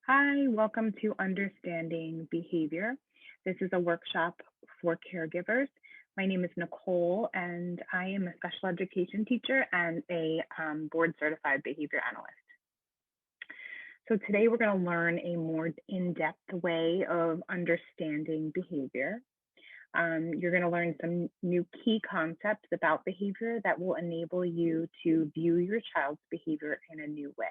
Hi, welcome to Understanding Behavior. This is a workshop for caregivers. My name is Nicole, and I am a special education teacher and a board certified behavior analyst. So today we're going to learn a more in-depth way of understanding behavior. You're going to learn some new key concepts about behavior that will enable you to view your child's behavior in a new way.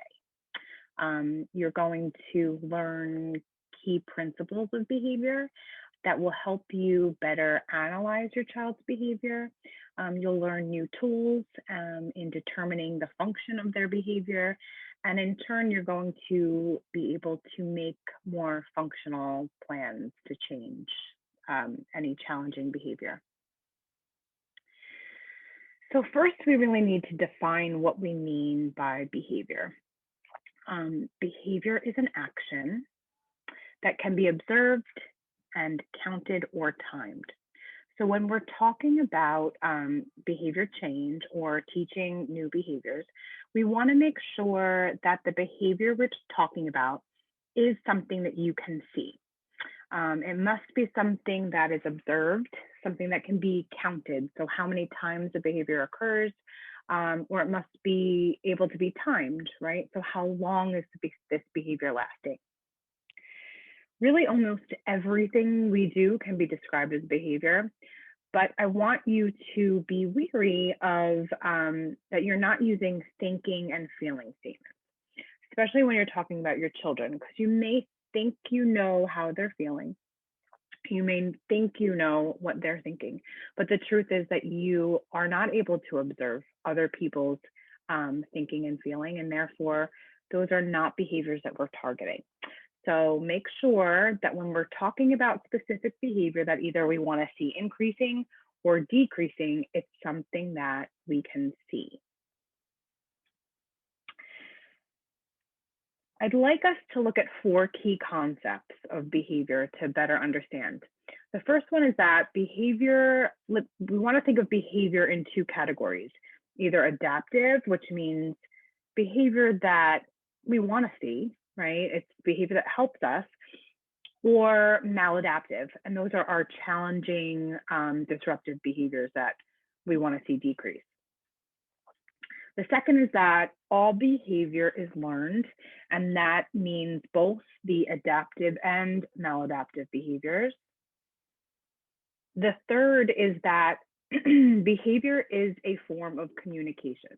You're going to learn key principles of behavior that will help you better analyze your child's behavior. You'll learn new tools in determining the function of their behavior. And in turn, you're going to be able to make more functional plans to change any challenging behavior. So first, we really need to define what we mean by behavior. Behavior is an action that can be observed and counted or timed. So when we're talking about behavior change or teaching new behaviors, we want to make sure that the behavior we're talking about is something that you can see. It must be something that is observed, something that can be counted. So how many times a behavior occurs, or it must be able to be timed, right? So how long is this behavior lasting? Really, almost everything we do can be described as behavior, but I want you to be wary of that you're not using thinking and feeling statements, especially when you're talking about your children, because you may think you know how they're feeling. You may think you know what they're thinking, but the truth is that you are not able to observe other people's thinking and feeling, and therefore those are not behaviors that we're targeting. So make sure that when we're talking about specific behavior that either we want to see increasing or decreasing, it's something that we can see. I'd like us to look at 4 key concepts of behavior to better understand. The first one is that behavior, we want to think of behavior in 2 categories, either adaptive, which means behavior that we want to see, right? It's behavior that helps us, or maladaptive. And those are our challenging, disruptive behaviors that we want to see decrease. The second is that all behavior is learned, and that means both the adaptive and maladaptive behaviors. The third is that behavior is a form of communication.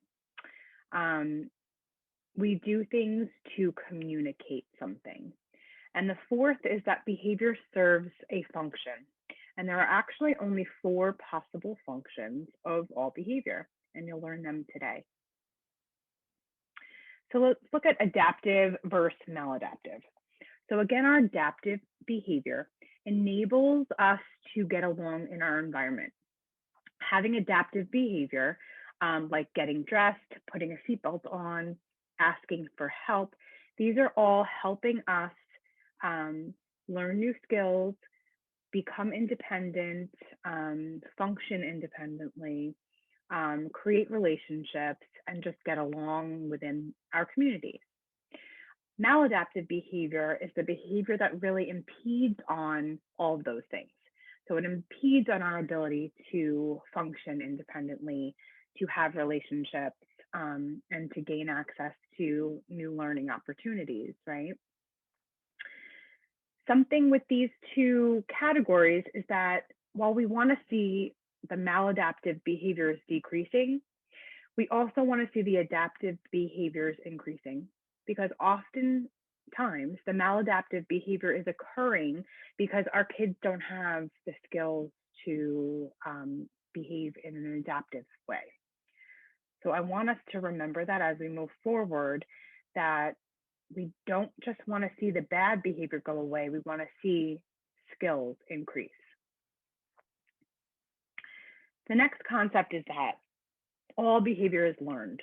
We do things to communicate something. And the fourth is that behavior serves a function. And there are actually only 4 possible functions of all behavior, and you'll learn them today. So let's look at adaptive versus maladaptive. So again, our adaptive behavior enables us to get along in our environment. Having adaptive behavior, like getting dressed, putting a seatbelt on, asking for help, these are all helping us learn new skills, become independent, function independently, create relationships, and just get along within our communities. Maladaptive behavior is the behavior that really impedes on all of those things. So it impedes on our ability to function independently, to have relationships, and to gain access to new learning opportunities, right? Something with these 2 categories is that while we want to see the maladaptive behaviors decreasing, we also want to see the adaptive behaviors increasing, because oftentimes the maladaptive behavior is occurring because our kids don't have the skills to behave in an adaptive way. So I want us to remember that as we move forward, that we don't just want to see the bad behavior go away, we want to see skills increase. The next concept is that all behavior is learned.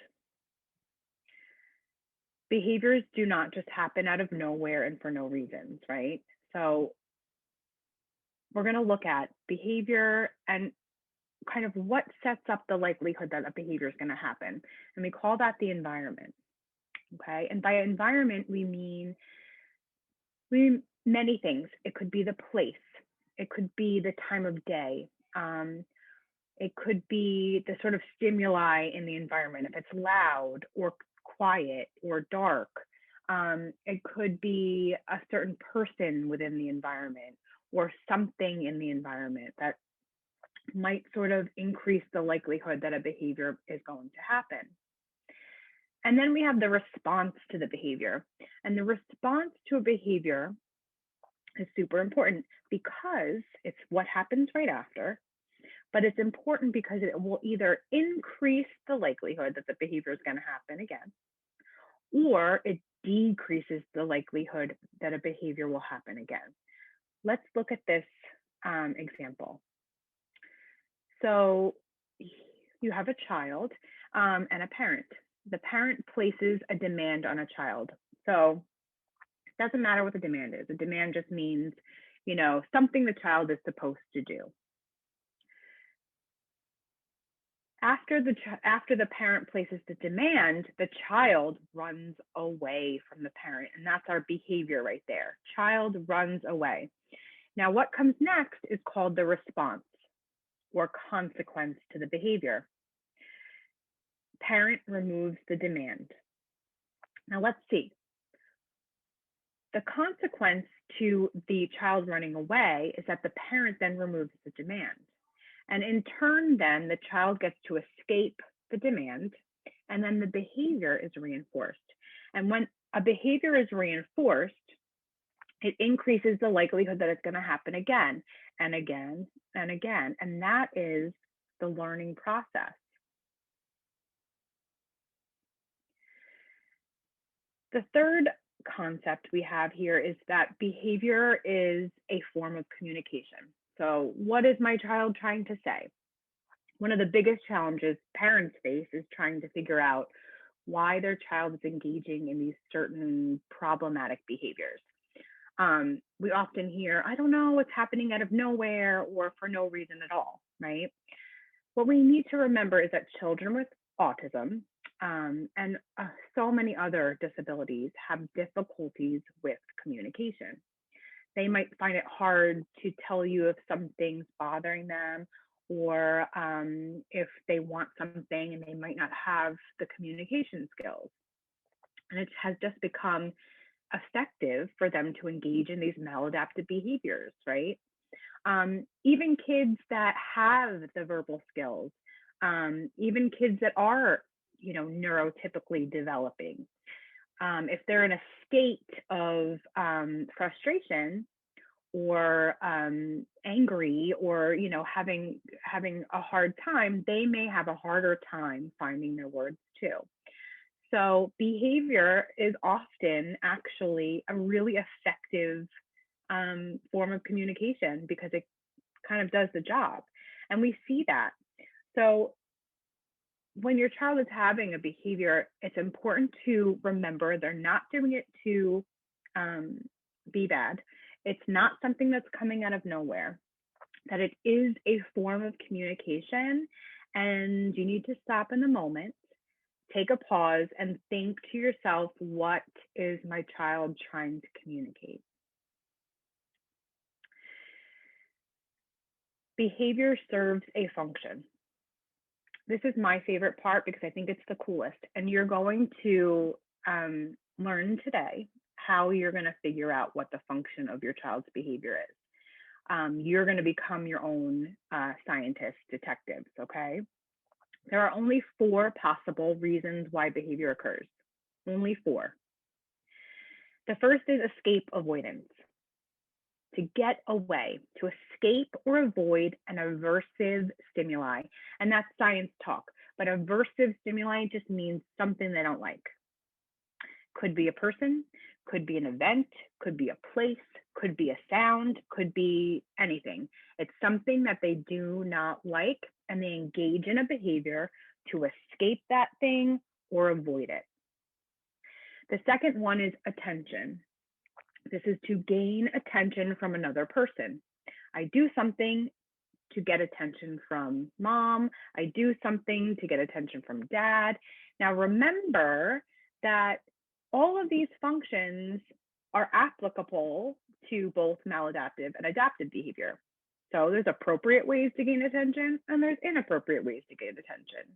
Behaviors do not just happen out of nowhere and for no reasons, right? So we're going to look at behavior and kind of what sets up the likelihood that a behavior is going to happen. And we call that the environment, okay? And by environment, we mean Many things. It could be the place. It could be the time of day. It could be the sort of stimuli in the environment, if it's loud or quiet or dark. It could be a certain person within the environment or something in the environment that might sort of increase the likelihood that a behavior is going to happen. And then we have the response to the behavior. And the response to a behavior is super important because it's what happens right after, but it's important because it will either increase the likelihood that the behavior is going to happen again, or it decreases the likelihood that a behavior will happen again. Let's look at this example. So you have a child and a parent. The parent places a demand on a child. So it doesn't matter what the demand is. A demand just means, you know, something the child is supposed to do. After the parent places the demand, the child runs away from the parent, and that's our behavior right there. Child runs away. Now, what comes next is called the response or consequence to the behavior. Parent removes the demand. Now, let's see. The consequence to the child running away is that the parent then removes the demand. And in turn, then the child gets to escape the demand, and then the behavior is reinforced. And when a behavior is reinforced, it increases the likelihood that it's going to happen again and again and again. And that is the learning process. The third concept we have here is that behavior is a form of communication. So what is my child trying to say? One of the biggest challenges parents face is trying to figure out why their child is engaging in these certain problematic behaviors. We often hear, I don't know, it's happening out of nowhere or for no reason at all, right? What we need to remember is that children with autism and so many other disabilities have difficulties with communication. They might find it hard to tell you if something's bothering them or if they want something and they might not have the communication skills. And it has just become effective for them to engage in these maladaptive behaviors, right? Even kids that have the verbal skills, even kids that are, you know, neurotypically developing, if they're in a state of frustration or angry or, you know, having a hard time, they may have a harder time finding their words too. So behavior is often actually a really effective form of communication because it kind of does the job. And we see that. So when your child is having a behavior, it's important to remember they're not doing it to be bad. It's not something that's coming out of nowhere, that it is a form of communication, and you need to stop in the moment, take a pause, and think to yourself, what is my child trying to communicate? Behavior serves a function. This is my favorite part because I think it's the coolest. And you're going to learn today how you're going to figure out what the function of your child's behavior is. You're going to become your own scientist, detectives, okay? There are only 4 possible reasons why behavior occurs. Only 4. The first is escape avoidance. To get away, to escape or avoid an aversive stimuli. And that's science talk, but aversive stimuli just means something they don't like. Could be a person, could be an event, could be a place, could be a sound, could be anything. It's something that they do not like, and they engage in a behavior to escape that thing or avoid it. The second one is attention. This is to gain attention from another person. I do something to get attention from mom. I do something to get attention from dad. Now remember that all of these functions are applicable to both maladaptive and adaptive behavior. So there's appropriate ways to gain attention and there's inappropriate ways to gain attention.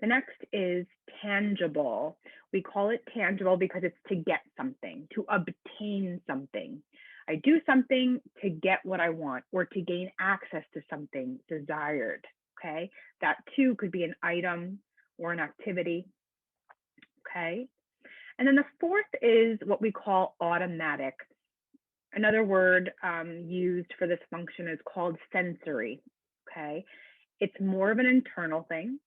The next is tangible. We call it tangible because it's to get something, to obtain something. I do something to get what I want or to gain access to something desired, okay? That too could be an item or an activity, okay? And then the fourth is what we call automatic. Another word used for this function is called sensory, okay? It's more of an internal thing.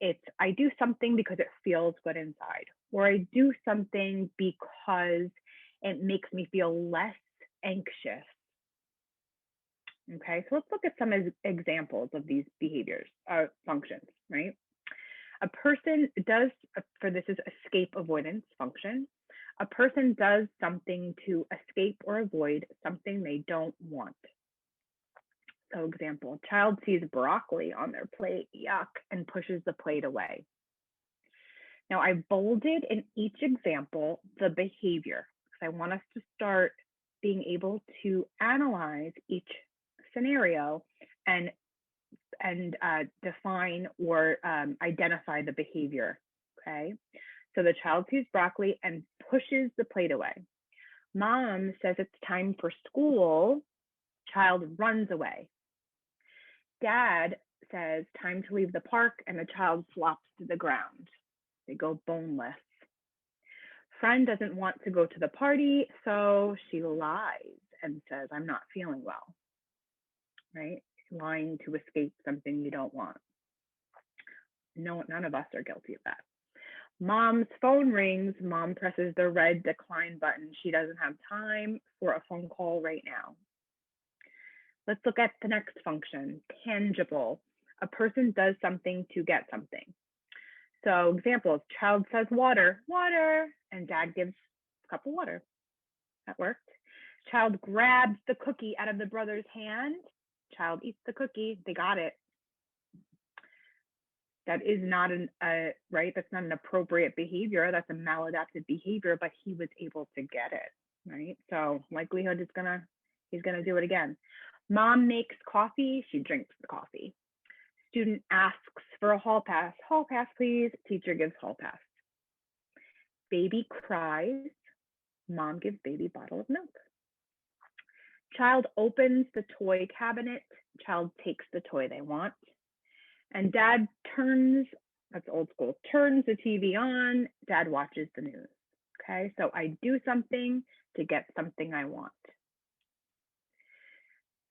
It's I do something because it feels good inside, or I do something because it makes me feel less anxious. Okay, so let's look at some examples of these behaviors, functions, right? A person does, for this is escape avoidance function. A person does something to escape or avoid something they don't want. So example, child sees broccoli on their plate, yuck, and pushes the plate away. Now I bolded in each example the behavior because I want us to start being able to analyze each scenario and define or identify the behavior, okay? So the child sees broccoli and pushes the plate away. Mom says it's time for school, child runs away. Dad says time to leave the park and the child flops to the ground. They go boneless. Friend doesn't want to go to the party, so she lies and says, I'm not feeling well, right? Lying to escape something you don't want. No, none of us are guilty of that. Mom's phone rings. Mom presses the red decline button. She doesn't have time for a phone call right now. Let's look at the next function, tangible. A person does something to get something. So examples, child says water, water, and dad gives a cup of water. That worked. Child grabs the cookie out of the brother's hand. Child eats the cookie. They got it. That is not right. That's not an appropriate behavior. That's a maladaptive behavior, but he was able to get it, right? So likelihood is he's gonna do it again. Mom makes coffee. She drinks the coffee. Student asks for a hall pass. Hall pass, please. Teacher gives hall pass. Baby cries. Mom gives baby bottle of milk. Child opens the toy cabinet. Child takes the toy they want. And dad turns, that's old school, turns the TV on. Dad watches the news. Okay, so I do something to get something I want.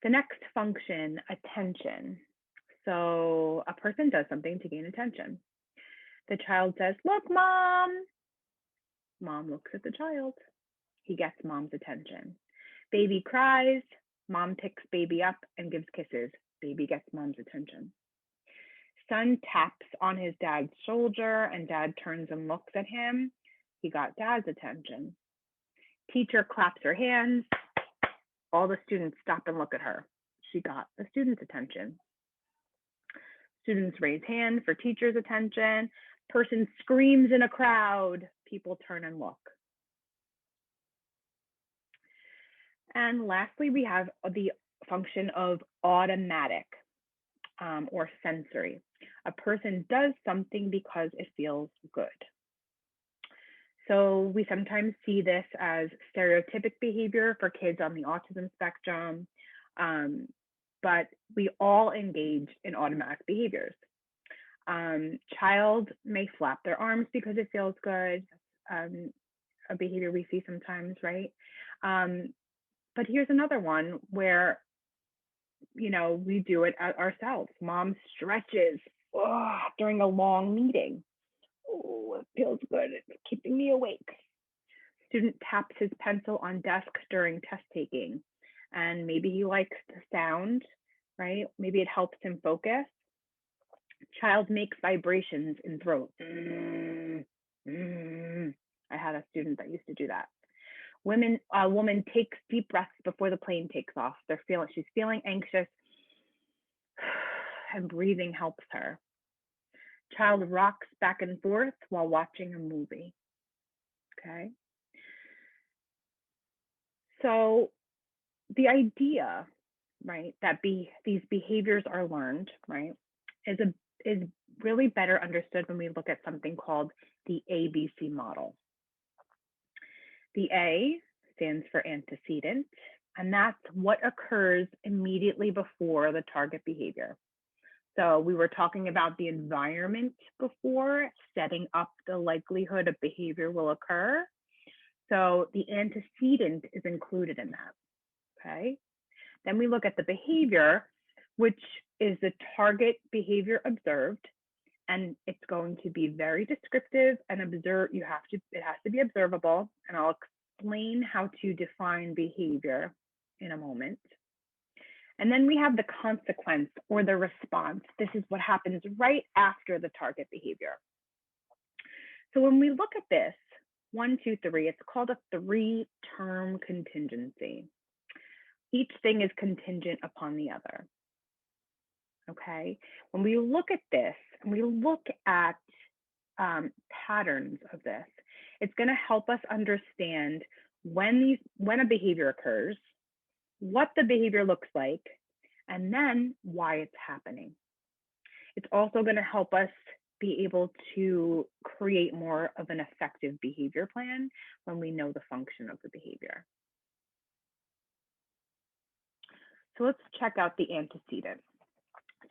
The next function, attention. So a person does something to gain attention. The child says, look, Mom. Mom looks at the child. He gets mom's attention. Baby cries. Mom picks baby up and gives kisses. Baby gets mom's attention. Son taps on his dad's shoulder and dad turns and looks at him. He got dad's attention. Teacher claps her hands. All the students stop and look at her. She got the student's attention. Students raise hand for teacher's attention. Person screams in a crowd. People turn and look. And lastly, we have the function of automatic or sensory. A person does something because it feels good. So we sometimes see this as stereotypic behavior for kids on the autism spectrum, but we all engage in automatic behaviors. Child may flap their arms because it feels good, a behavior we see sometimes, right? But here's another one where, we do it ourselves. Mom stretches during a long meeting. Oh, it feels good. It's keeping me awake. Student taps his pencil on desk during test taking, and maybe he likes the sound, right? Maybe it helps him focus. Child makes vibrations in throat. I had a student that used to do that. A woman takes deep breaths before the plane takes off. She's feeling anxious, and breathing helps her. Child rocks back and forth while watching a movie. Okay. So the idea, right, that these behaviors are learned, right, is really better understood when we look at something called the ABC model. The A stands for antecedent, and that's what occurs immediately before the target behavior. So we were talking about the environment before, setting up the likelihood of behavior will occur. So the antecedent is included in that, okay? Then we look at the behavior, which is the target behavior observed, and it's going to be very descriptive and it has to be observable, and I'll explain how to define behavior in a moment. And then we have the consequence or the response. This is what happens right after the target behavior. So when we look at this, 1, 2, 3, it's called a 3-term contingency. Each thing is contingent upon the other. Okay, when we look at this and we look at patterns of this, it's going to help us understand when a behavior occurs, what the behavior looks like, and then why it's happening. It's also going to help us be able to create more of an effective behavior plan when we know the function of the behavior. So let's check out the antecedent.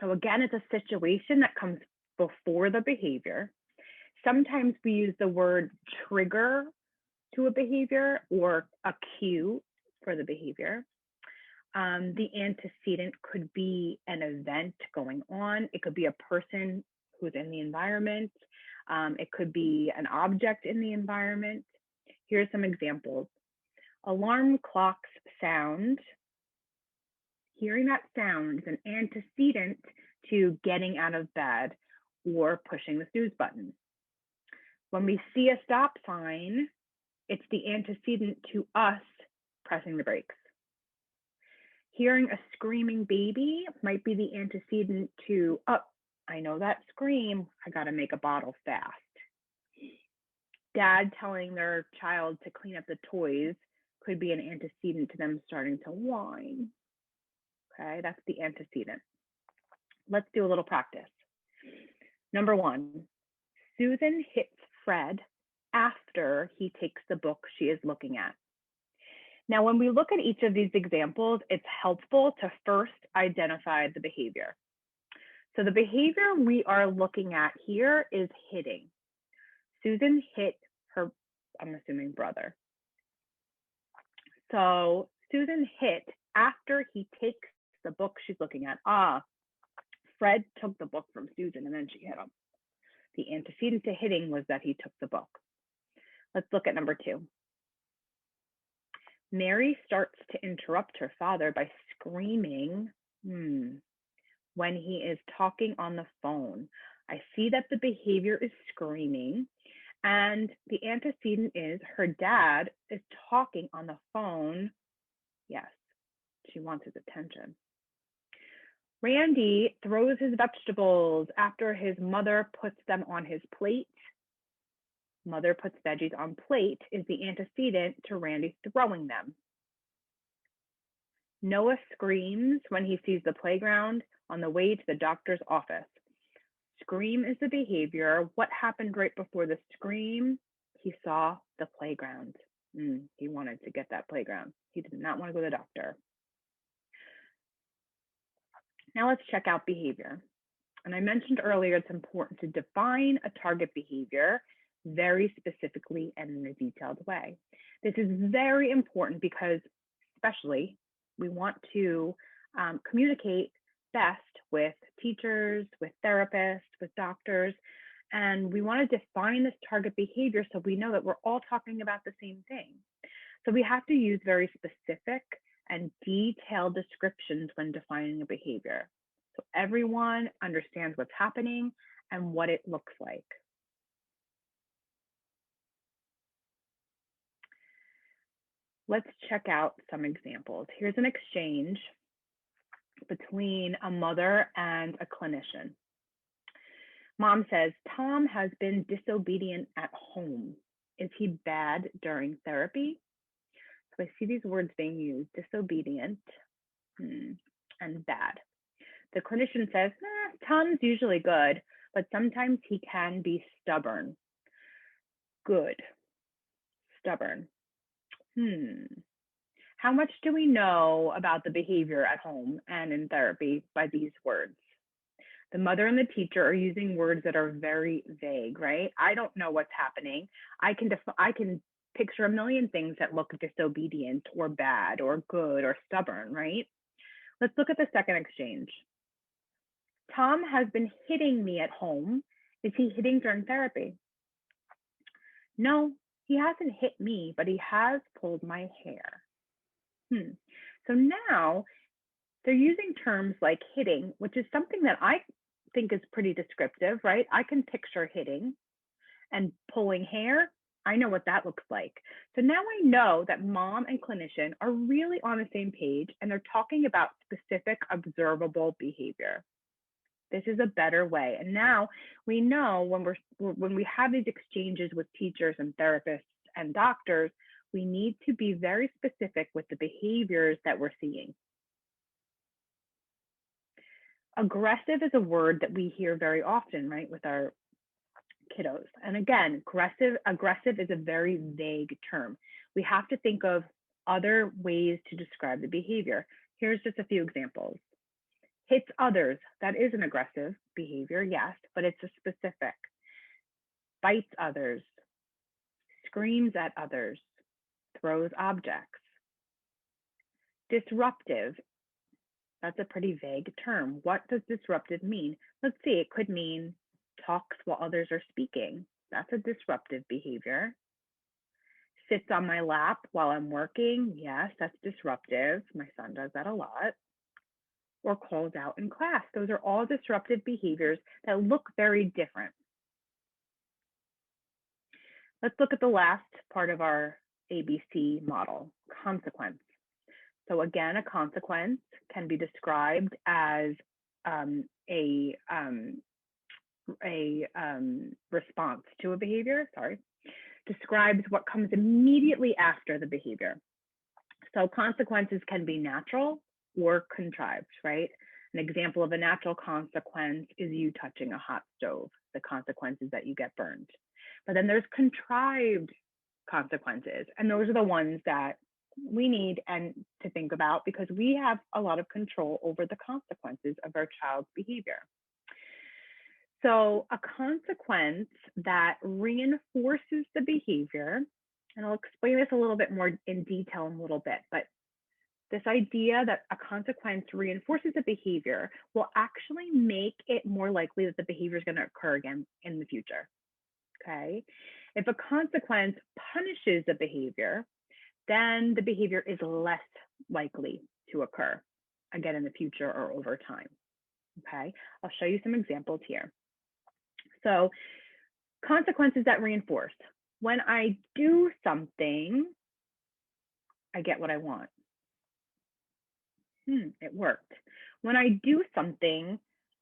So again, it's a situation that comes before the behavior. Sometimes we use the word trigger to a behavior or a cue for the behavior. The antecedent could be an event going on. It could be a person who's in the environment. It could be an object in the environment. Here's some examples. Alarm clocks sound. Hearing that sound is an antecedent to getting out of bed or pushing the snooze button. When we see a stop sign, it's the antecedent to us pressing the brakes. Hearing a screaming baby might be the antecedent to, oh, I know that scream, I gotta make a bottle fast. Dad telling their child to clean up the toys could be an antecedent to them starting to whine. Okay, that's the antecedent. Let's do a little practice. Number 1, Susan hits Fred after he takes the book she is looking at. Now, when we look at each of these examples, it's helpful to first identify the behavior. So the behavior we are looking at here is hitting. Susan hit her, I'm assuming, brother. So Susan hit after he takes the book she's looking at. Fred took the book from Susan and then she hit him. The antecedent to hitting was that he took the book. Let's look at number 2. Mary starts to interrupt her father by screaming when he is talking on the phone. I see that the behavior is screaming, and the antecedent is her dad is talking on the phone. Yes, she wants his attention. Randy throws his vegetables after his mother puts them on his plate. Mother puts veggies on plate is the antecedent to Randy throwing them. Noah screams when he sees the playground on the way to the doctor's office. Scream is the behavior. What happened right before the scream? He saw the playground. He wanted to get that playground. He did not want to go to the doctor. Now let's check out behavior. And I mentioned earlier, it's important to define a target behavior very specifically and in a detailed way. This is very important because especially we want to communicate best with teachers, with therapists, with doctors, and we want to define this target behavior so we know that we're all talking about the same thing. So we have to use very specific and detailed descriptions when defining a behavior, so everyone understands what's happening and what it looks like. Let's check out some examples. Here's an exchange between a mother and a clinician. Mom says, Tom has been disobedient at home. Is he bad during therapy? So I see these words being used: disobedient and bad. The clinician says, Tom's usually good, but sometimes he can be stubborn. Good. Stubborn. How much do we know about the behavior at home and in therapy by these words? The mother and the teacher are using words that are very vague, right? I don't know what's happening. I can picture a million things that look disobedient or bad or good or stubborn, right? Let's look at the second exchange. Tom has been hitting me at home. Is he hitting during therapy? No, he hasn't hit me, but he has pulled my hair. So now they're using terms like hitting, which is something that I think is pretty descriptive, right? I can picture hitting and pulling hair. I know what that looks like. So now I know that mom and clinician are really on the same page and they're talking about specific observable behavior. This is a better way. And now we know when we have these exchanges with teachers and therapists and doctors, we need to be very specific with the behaviors that we're seeing. Aggressive is a word that we hear very often, right, with our kiddos. And again, aggressive is a very vague term. We have to think of other ways to describe the behavior. Here's just a few examples. Hits others, that is an aggressive behavior, yes, but it's a specific. Bites others, screams at others, throws objects. Disruptive, that's a pretty vague term. What does disruptive mean? Let's see, it could mean talks while others are speaking. That's a disruptive behavior. Sits on my lap while I'm working. Yes, that's disruptive. My son does that a lot. Or calls out in class. Those are all disruptive behaviors that look very different. Let's look at the last part of our ABC model, consequence. So again, a consequence can be described as a response to a behavior, describes what comes immediately after the behavior. So consequences can be natural or contrived, right? An example of a natural consequence is you touching a hot stove. The consequence is that you get burned. But then there's contrived consequences, and those are the ones that we need and to think about because we have a lot of control over the consequences of our child's behavior. So a consequence that reinforces the behavior, and I'll explain this a little bit more in detail in a little bit, but this idea that a consequence reinforces a behavior will actually make it more likely that the behavior is going to occur again in the future. Okay. If a consequence punishes the behavior, then the behavior is less likely to occur again in the future or over time. Okay. I'll show you some examples here. So consequences that reinforce. When I do something, I get what I want. It worked. When I do something,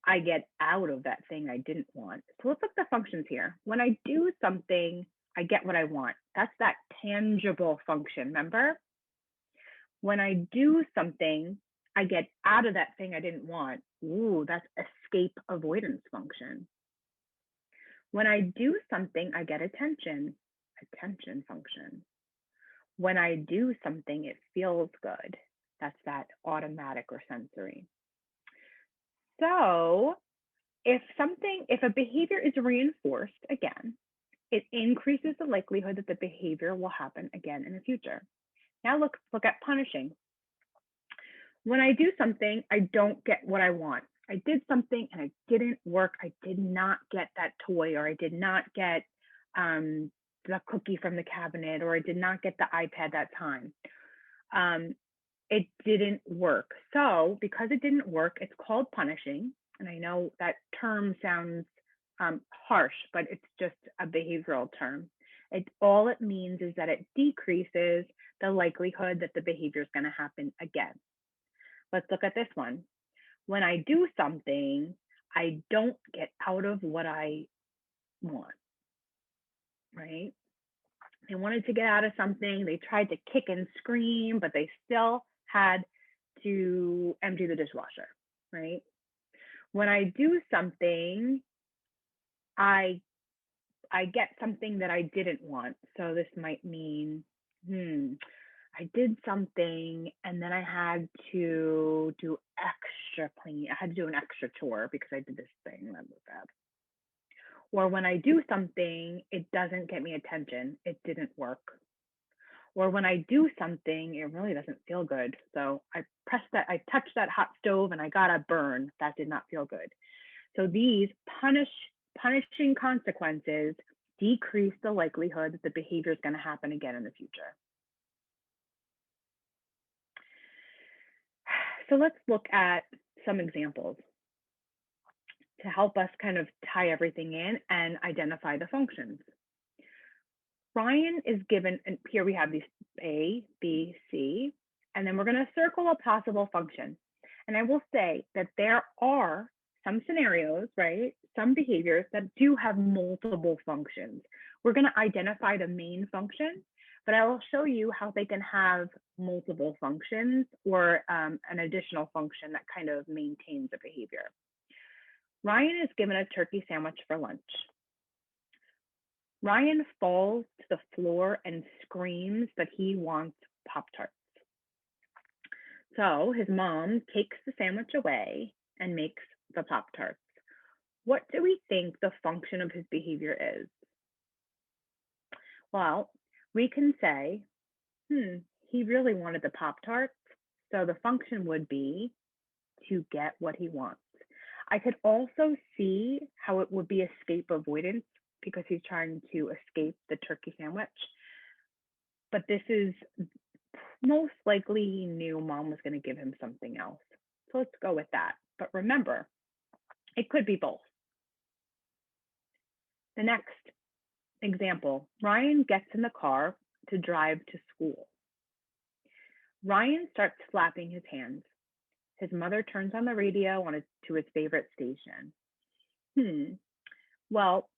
I get out of that thing I didn't want. So let's look at the functions here. When I do something, I get what I want. That's that tangible function, remember? When I do something, I get out of that thing I didn't want. Ooh, that's escape avoidance function. When I do something, I get attention function. When I do something, it feels good. That's that automatic or sensory. So if a behavior is reinforced again, it increases the likelihood that the behavior will happen again in the future. Now look at punishing. When I do something, I don't get what I want. I did something and it didn't work. I did not get that toy, or I did not get the cookie from the cabinet, or I did not get the iPad that time. It didn't work. So because it didn't work, it's called punishing. And I know that term sounds harsh, but it's just a behavioral term. All it means is that it decreases the likelihood that the behavior is going to happen again. Let's look at this one. When I do something, I don't get out of what I want, right? They wanted to get out of something. They tried to kick and scream, but they still had to empty the dishwasher, right? When I do something, I get something that I didn't want. So this might mean, I did something and then I had to do extra cleaning. I had to do an extra chore because I did this thing that was bad. Or when I do something, it doesn't get me attention. It didn't work. Or when I do something, it really doesn't feel good. So I touched that hot stove and I got a burn. That did not feel good. So these punishing consequences decrease the likelihood that the behavior is going to happen again in the future. So let's look at some examples to help us kind of tie everything in and identify the functions. Ryan is given, and here we have these A, B, C, and then we're going to circle a possible function. And I will say that there are some scenarios, right? Some behaviors that do have multiple functions. We're going to identify the main function, but I will show you how they can have multiple functions or an additional function that kind of maintains a behavior. Ryan is given a turkey sandwich for lunch. Ryan falls to the floor and screams that he wants Pop-Tarts. So his mom takes the sandwich away and makes the Pop-Tarts. What do we think the function of his behavior is? Well, we can say, he really wanted the Pop-Tarts, so the function would be to get what he wants. I could also see how it would be escape avoidance because he's trying to escape the turkey sandwich. But this is most likely he knew mom was going to give him something else. So let's go with that. But remember, it could be both. The next example, Ryan gets in the car to drive to school. Ryan starts flapping his hands. His mother turns on the radio to his favorite station. Well,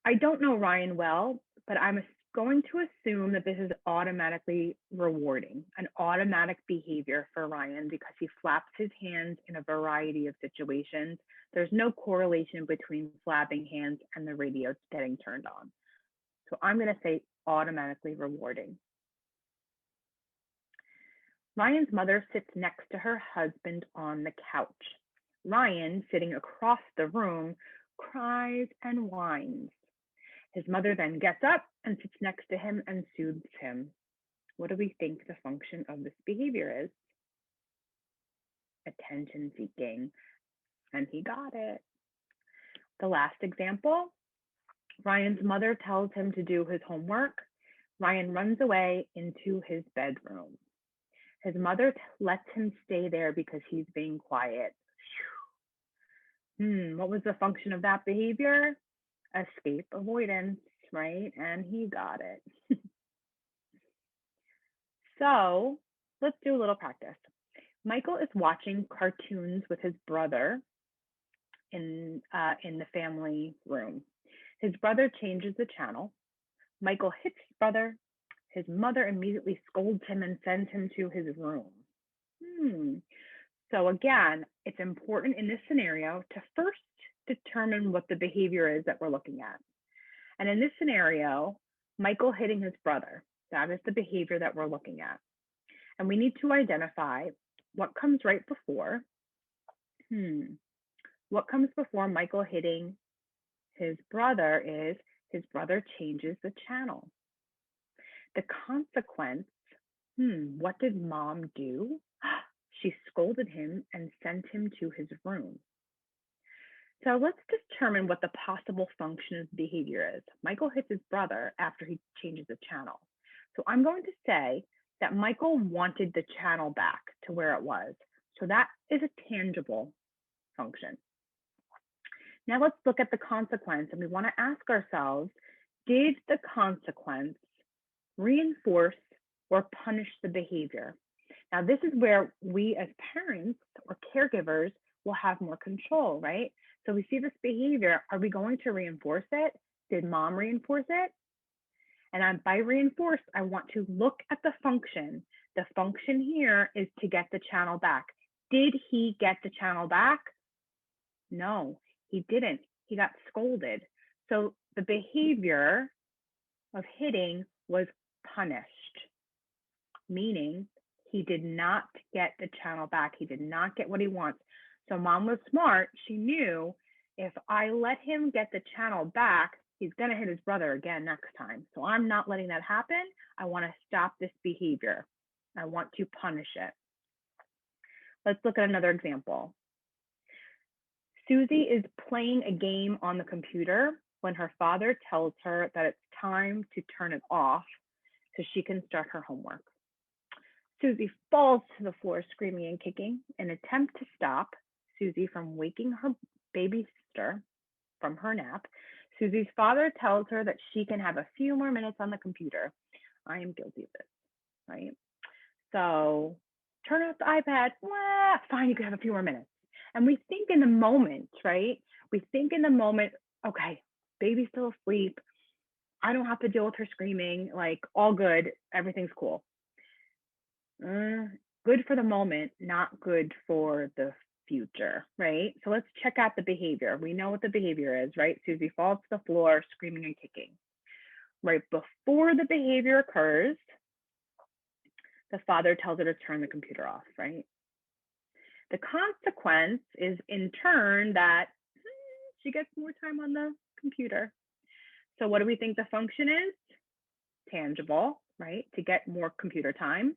I don't know Ryan well, but I'm going to assume that this is automatically rewarding, an automatic behavior for Ryan because he flaps his hands in a variety of situations. There's no correlation between flapping hands and the radio getting turned on. So I'm going to say automatically rewarding. Ryan's mother sits next to her husband on the couch. Ryan, sitting across the room, cries and whines. His mother then gets up and sits next to him and soothes him. What do we think the function of this behavior is? Attention seeking. And he got it. The last example, Ryan's mother tells him to do his homework. Ryan runs away into his bedroom. His mother lets him stay there because he's being quiet. What was the function of that behavior? Escape avoidance, right? And he got it. So let's do a little practice. Michael is watching cartoons with his brother in the family room. His brother changes the channel. Michael hits his brother. His mother immediately scolds him and sends him to his room. So again, it's important in this scenario to first determine what the behavior is that we're looking at. And in this scenario, Michael hitting his brother, that is the behavior that we're looking at. And we need to identify what comes right before. What comes before Michael hitting his brother is his brother changes the channel. The consequence, what did mom do? She scolded him and sent him to his room. So let's determine what the possible function of the behavior is. Michael hits his brother after he changes the channel. So I'm going to say that Michael wanted the channel back to where it was. So that is a tangible function. Now let's look at the consequence, and we want to ask ourselves, did the consequence reinforce or punish the behavior? Now this is where we as parents or caregivers will have more control, right? So we see this behavior, are we going to reinforce it? Did mom reinforce it? And by reinforce, I want to look at the function. The function here is to get the channel back. Did he get the channel back? No, he didn't. He got scolded. So the behavior of hitting was punished, meaning he did not get the channel back. He did not get what he wants. So mom was smart. She knew if I let him get the channel back, he's going to hit his brother again next time. So I'm not letting that happen. I want to stop this behavior. I want to punish it. Let's look at another example. Susie is playing a game on the computer when her father tells her that it's time to turn it off so she can start her homework. Susie falls to the floor screaming and kicking in an attempt to stop Susie from waking her baby sister from her nap. Susie's father tells her that she can have a few more minutes on the computer. I am guilty of this, right? So turn off the iPad. Well, fine, you can have a few more minutes. And we think in the moment, right? We think in the moment, okay, baby's still asleep. I don't have to deal with her screaming, like all good, everything's cool. Good for the moment, not good for the future, right? So let's check out the behavior. We know what the behavior is, right? Susie falls to the floor, screaming and kicking. Right before the behavior occurs, the father tells her to turn the computer off, right? The consequence is in turn that she gets more time on the computer. So what do we think the function is? Tangible, right? To get more computer time.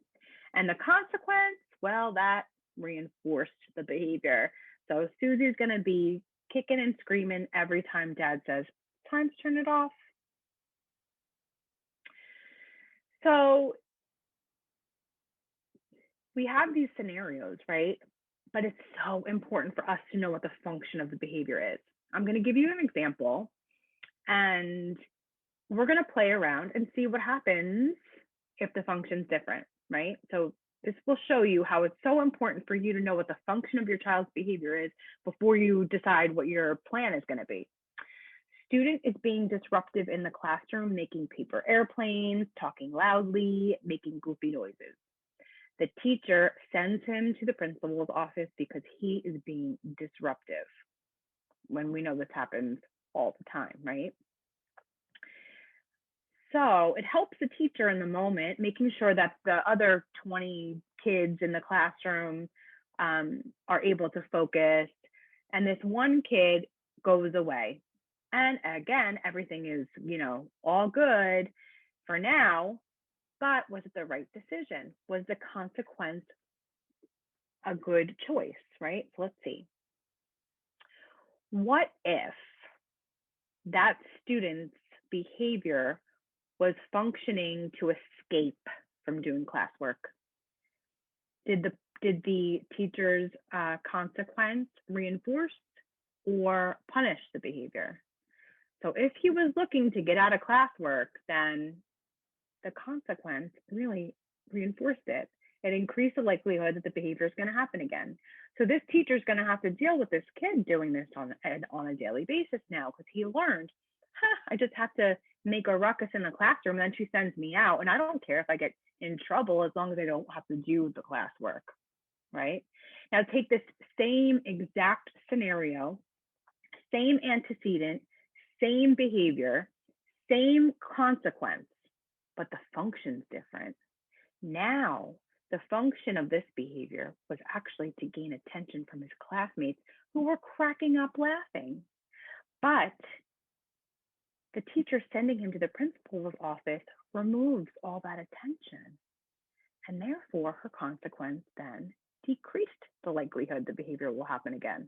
And the consequence, well, that reinforced the behavior. So Susie's going to be kicking and screaming every time dad says, time to turn it off. So we have these scenarios, right? But it's so important for us to know what the function of the behavior is. I'm going to give you an example, and we're going to play around and see what happens if the function's different, right? So this will show you how it's so important for you to know what the function of your child's behavior is before you decide what your plan is going to be. Student is being disruptive in the classroom, making paper airplanes, talking loudly, making goofy noises. The teacher sends him to the principal's office because he is being disruptive, when we know this happens all the time, right? So it helps the teacher in the moment, making sure that the other 20 kids in the classroom are able to focus. And this one kid goes away. And again, everything is, all good for now, but was it the right decision? Was the consequence a good choice, right? So let's see. What if that student's behavior was functioning to escape from doing classwork? Did the teacher's consequence reinforce or punish the behavior? So if he was looking to get out of classwork, then the consequence really reinforced it. It increased the likelihood that the behavior is going to happen again. So this teacher is going to have to deal with this kid doing this on a daily basis now, because he learned, I just have to make a ruckus in the classroom, and then she sends me out, and I don't care if I get in trouble as long as I don't have to do the classwork, right? Now take this same exact scenario, same antecedent, same behavior, same consequence, but the function's different. Now, the function of this behavior was actually to gain attention from his classmates who were cracking up laughing. But the teacher sending him to the principal's office removes all that attention. And therefore, her consequence then decreased the likelihood the behavior will happen again.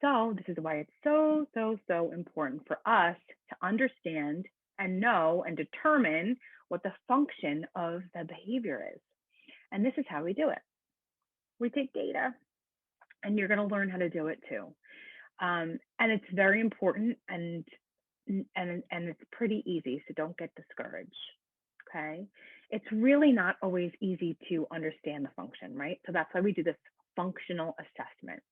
So this is why it's so, so, so important for us to understand and know and determine what the function of the behavior is. And this is how we do it. We take data, and you're going to learn how to do it too. And it's very important, and it's pretty easy, so don't get discouraged, okay? It's really not always easy to understand the function, right? So that's why we do this functional assessment.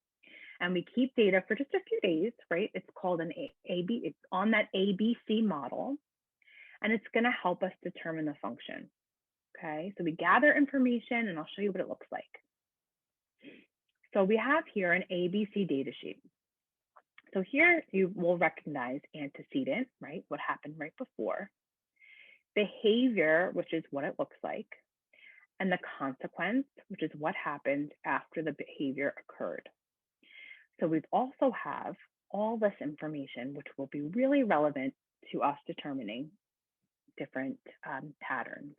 And we keep data for just a few days, right? It's called an it's on that ABC model. and it's going to help us determine the function. Okay, so we gather information, and I'll show you what it looks like. So we have here an ABC data sheet. So here you will recognize antecedent, right? What happened right before. Behavior, which is what it looks like. And the consequence, which is what happened after the behavior occurred. So we also have all this information, which will be really relevant to us determining different patterns.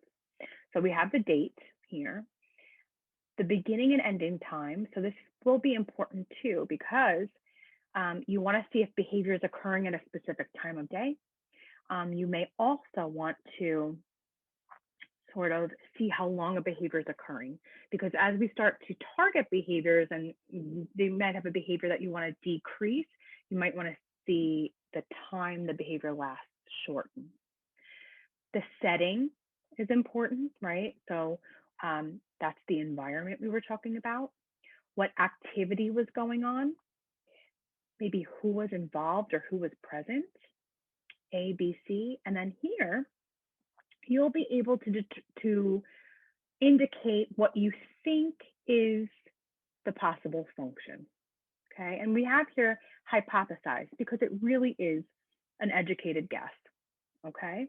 So we have the date here, the beginning and ending time. So this will be important too, because you want to see if behavior is occurring at a specific time of day. You may also want to sort of see how long a behavior is occurring, because as we start to target behaviors and they might have a behavior that you want to decrease, you might want to see the time the behavior lasts shorten. The setting is important, right? So that's the environment we were talking about. What activity was going on, maybe who was involved or who was present, A, B, C. And then here, you'll be able to indicate what you think is the possible function, okay? And we have here hypothesize, because it really is an educated guess, okay?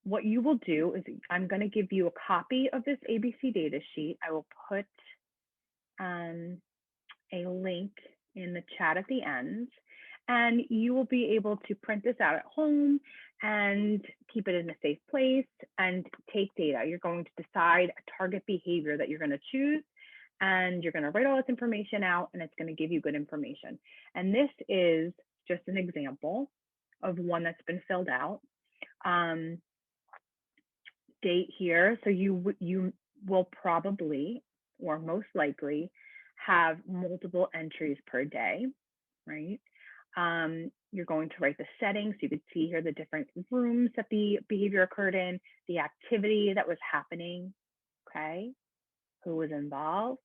What you will do is I'm going to give you a copy of this ABC data sheet. I will put a link in the chat at the end, and you will be able to print this out at home and keep it in a safe place and take data. You're going to decide a target behavior that you're going to choose, and you're going to write all this information out, and it's going to give you good information. And this is just an example of one that's been filled out. Date here, so you will probably, or most likely, have multiple entries per day, right? You're going to write the settings. So you could see here the different rooms that the behavior occurred in, the activity that was happening, okay? Who was involved,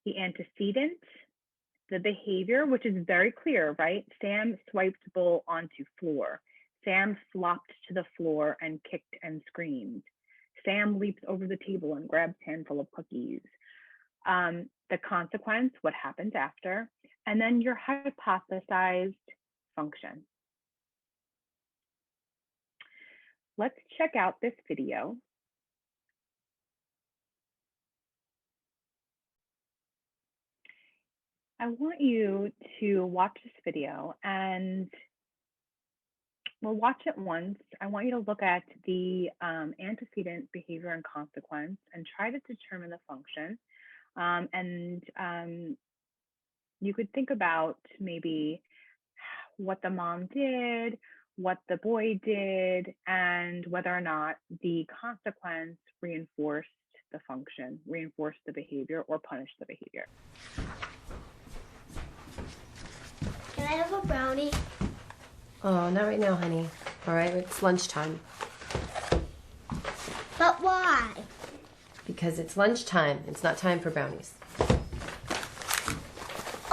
the antecedent, the behavior, which is very clear, right? Sam swiped bowl onto floor. Sam flopped to the floor and kicked and screamed. Sam leaps over the table and grabs handful of cookies. The consequence, what happens after, and then your hypothesized function. Let's check out this video. I want you to watch this video, and we'll watch it once. I want you to look at the antecedent, behavior, and consequence and try to determine the function. You could think about maybe what the mom did, what the boy did, and whether or not the consequence reinforced the function, reinforced the behavior, or punished the behavior. Can I have a brownie? Oh, not right now, honey. All right, it's lunchtime. But why? Because it's lunchtime. It's not time for brownies.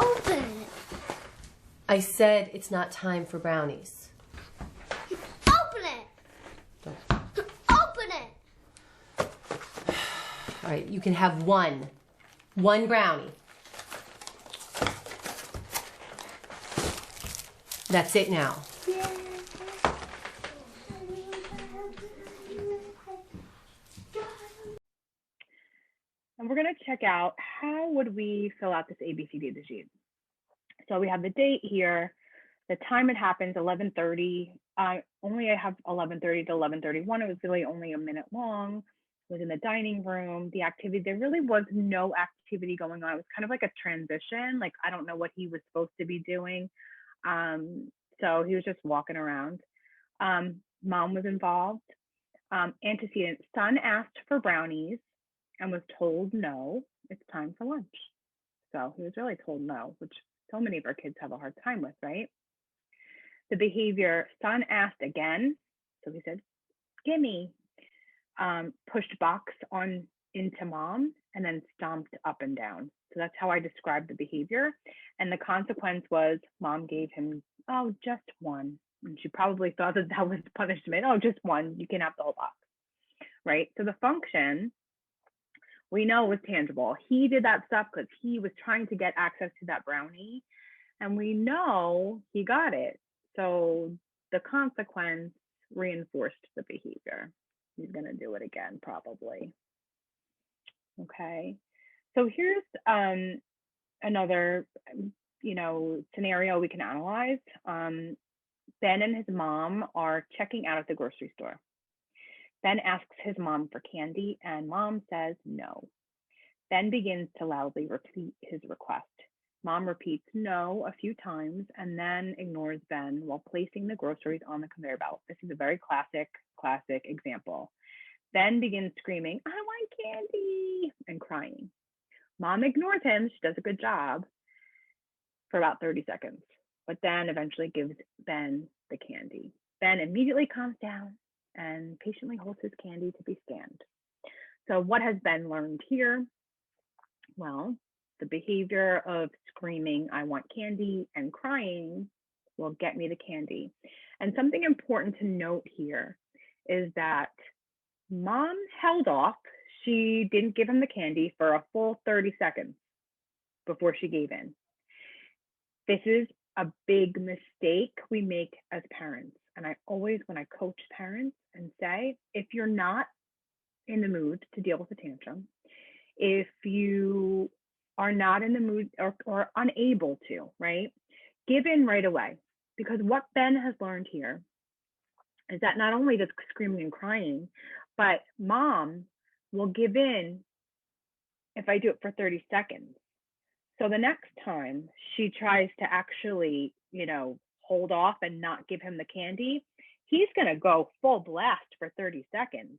Open it. I said it's not time for brownies. Open it. Don't. Open it. All right, you can have one brownie. That's it now. And we're going to check out how would we fill out this ABC data sheet. So we have the date here, the time it happens, 11:30. I have 11:30 to 11:31. It was really only a minute long. It was in the dining room. The activity, there really was no activity going on. It was kind of like a transition. Like, I don't know what he was supposed to be doing. So he was just walking around. Mom was involved. Antecedent, son asked for brownies and was told no, it's time for lunch. So he was really told no, which so many of our kids have a hard time with, right? The behavior, son asked again, so he said, gimme. Pushed box on into mom and then stomped up and down. So that's how I described the behavior. And the consequence was mom gave him, oh, just one. And she probably thought that that was punishment. Oh, just one, you can have the whole box, right? So the function we know was tangible. He did that stuff because he was trying to get access to that brownie, and we know he got it. So the consequence reinforced the behavior. He's going to do it again, probably. Okay. So here's another, scenario we can analyze. Ben and his mom are checking out at the grocery store. Ben asks his mom for candy, and mom says no. Ben begins to loudly repeat his request. Mom repeats no a few times and then ignores Ben while placing the groceries on the conveyor belt. This is a very classic example. Ben begins screaming, "I want candy," and crying. Mom ignores him. She does a good job for about 30 seconds, but then eventually gives Ben the candy. Ben immediately calms down and patiently holds his candy to be scanned. So what has Ben learned here? Well, the behavior of screaming, "I want candy," and crying will get me the candy. And something important to note here is that mom held off. She didn't give him the candy for a full 30 seconds before she gave in. This is a big mistake we make as parents. And I always, when I coach parents and say, if you're not in the mood to deal with a tantrum, if you are not in the mood or unable to, right, give in right away. Because what Ben has learned here is that not only does screaming and crying, but mom will give in if I do it for 30 seconds. So the next time she tries to actually, hold off and not give him the candy, he's going to go full blast for 30 seconds,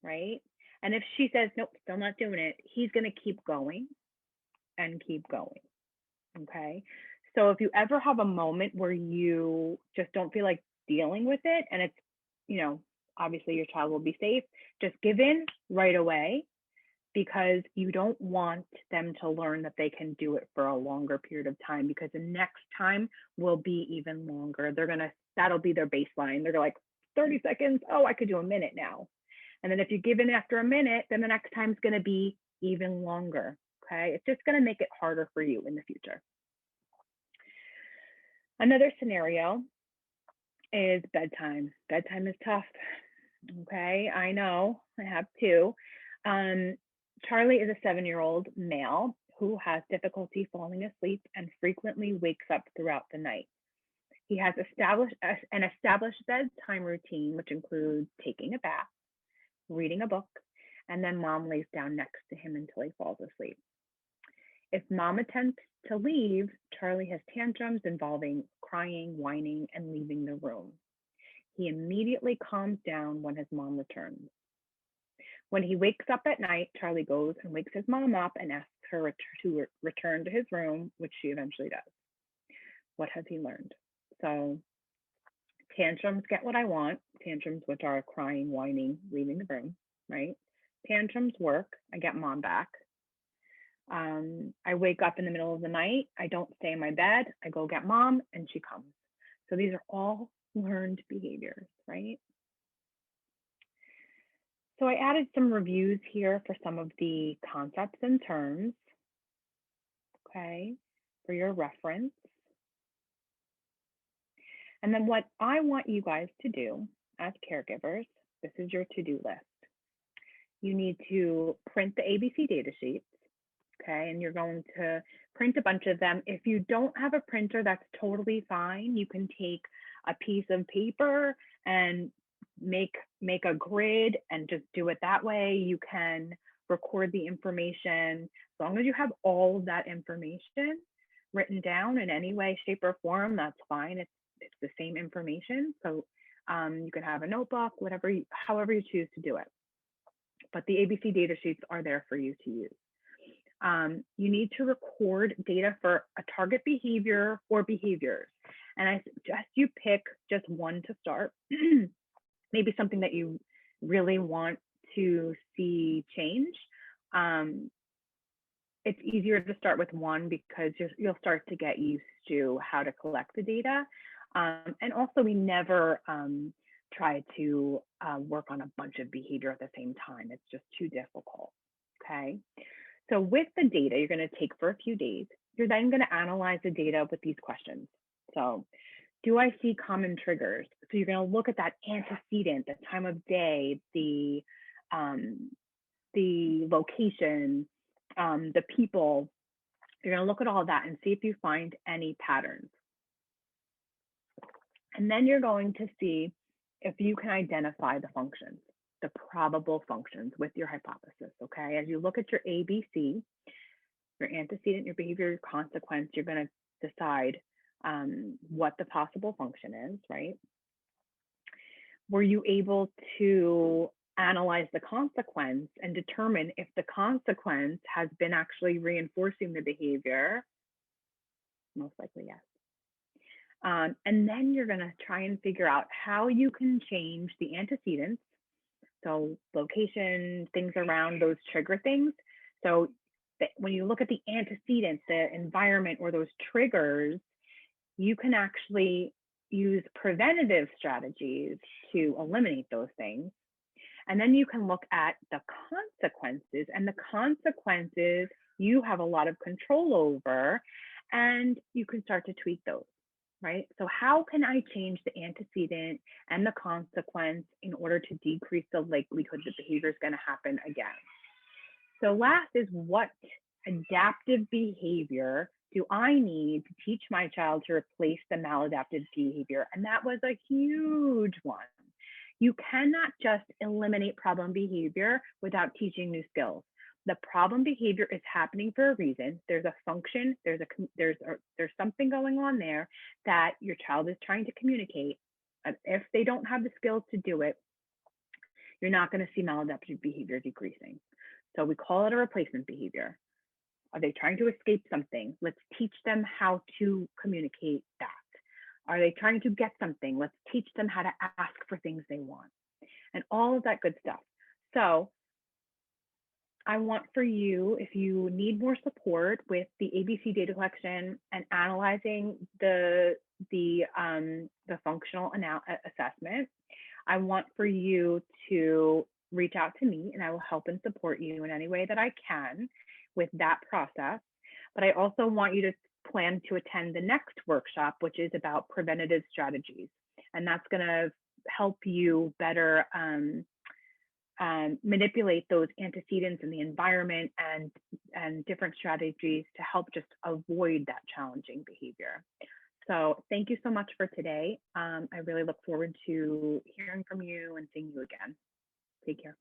right? And if she says, nope, still not doing it, he's going to keep going and keep going, okay? So if you ever have a moment where you just don't feel like dealing with it, and it's, obviously your child will be safe, just give in right away, because you don't want them to learn that they can do it for a longer period of time, because the next time will be even longer. That'll be their baseline. They're like 30 seconds. Oh, I could do a minute now. And then if you give in after a minute, then the next time is going to be even longer. Okay. It's just going to make it harder for you in the future. Another scenario is bedtime. Bedtime is tough. Okay. I know, I have two. Charlie is a 7-year-old male who has difficulty falling asleep and frequently wakes up throughout the night. He has an established bedtime routine, which includes taking a bath, reading a book, and then mom lays down next to him until he falls asleep. If mom attempts to leave, Charlie has tantrums involving crying, whining, and leaving the room. He immediately calms down when his mom returns. When he wakes up at night, Charlie goes and wakes his mom up and asks her to return to his room, which she eventually does. What has he learned? So tantrums get what I want. Tantrums, which are crying, whining, leaving the room, right? Tantrums work. I get mom back. I wake up in the middle of the night. I don't stay in my bed. I go get mom and she comes. So these are all learned behaviors, right? So I added some reviews here for some of the concepts and terms, okay, for your reference. And then what I want you guys to do as caregivers, this is your to-do list. You need to print the ABC data sheets, okay, and you're going to print a bunch of them. If you don't have a printer, that's totally fine. You can take a piece of paper and make a grid and just do it that way. You can record the information. As long as you have all of that information written down in any way, shape, or form, that's fine. It's the same information. So you can have a notebook, however you choose to do it. But the ABC data sheets are there for you to use. You need to record data for a target behavior or behaviors. And I suggest you pick just one to start. Maybe something that you really want to see change. It's easier to start with one because you'll start to get used to how to collect the data. And also, we never try to work on a bunch of behavior at the same time. It's just too difficult, okay? So with the data you're going to take for a few days, you're then going to analyze the data with these questions. So do I see common triggers? So you're going to look at that antecedent, the time of day, the location, the people. You're going to look at all that and see if you find any patterns. And then you're going to see if you can identify the functions, the probable functions with your hypothesis, okay? As you look at your ABC, your antecedent, your behavior, your consequence, you're going to decide what the possible function is, right? Were you able to analyze the consequence and determine if the consequence has been actually reinforcing the behavior? Most likely, yes. And then you're going to try and figure out how you can change the antecedents, so location, things around those trigger things. So when you look at the antecedents, the environment or those triggers, you can actually use preventative strategies to eliminate those things. And then you can look at the consequences, and the consequences you have a lot of control over, and you can start to tweak those, right? So how can I change the antecedent and the consequence in order to decrease the likelihood that behavior is going to happen again? So last is, what adaptive behavior do I need to teach my child to replace the maladaptive behavior? And that was a huge one. You cannot just eliminate problem behavior without teaching new skills. The problem behavior is happening for a reason. There's a function, there's something going on there that your child is trying to communicate. If they don't have the skills to do it, you're not going to see maladaptive behavior decreasing. So we call it a replacement behavior. Are they trying to escape something? Let's teach them how to communicate that. Are they trying to get something? Let's teach them how to ask for things they want, and all of that good stuff. So I want for you, if you need more support with the ABC data collection and analyzing the functional assessment, I want for you to reach out to me, and I will help and support you in any way that I can with that process. But I also want you to plan to attend the next workshop, which is about preventative strategies. And that's going to help you better manipulate those antecedents in the environment and different strategies to help just avoid that challenging behavior. So thank you so much for today. I really look forward to hearing from you and seeing you again. Take care.